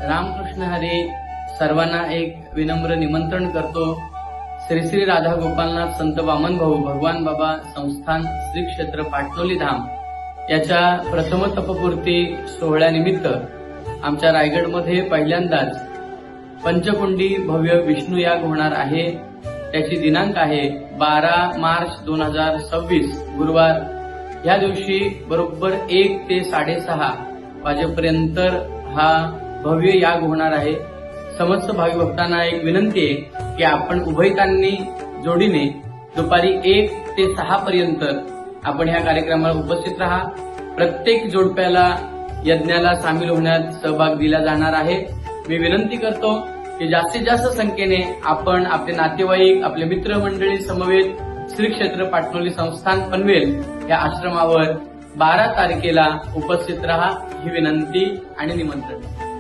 रामकृष्ण हरी सर्वांना एक विनम्र निमंत्रण करतो। श्री श्री राधा गोपालनाथ संत वामन भाऊ भगवान बाबा संस्थान श्री क्षेत्र पाटणोली धाम याच्या प्रथम तपपूर्ती सोहळ्यानिमित्त आमच्या रायगडमध्ये पहिल्यांदाच पंचकुंडी भव्य विष्णू याग होणार आहे। त्याची दिनांक आहे 12 मार्च 2026 गुरुवार। या दिवशी बरोबर 1 ते 6:30 वाजेपर्यंत हा भव्य याग होणार आहे। समस्त भाविक भक्तांना एक विनंती आहे की आपण उभयतांनी जोडीने दुपारी 1 ते 6 पर्यंत आपण ह्या कार्यक्रमाला उपस्थित राहा। प्रत्येक जोडप्याला यज्ञाला सामील होण्यात सहभाग दिला जाणार आहे। मी विनंती करतो की जास्तीत जास्त संख्येने आपण आपले नातेवाईक, आपले मित्रमंडळी समवेत श्री क्षेत्र पाटणोली संस्थान पनवेल या आश्रमावर 12 तारखेला उपस्थित राहा ही विनंती आणि निमंत्रण।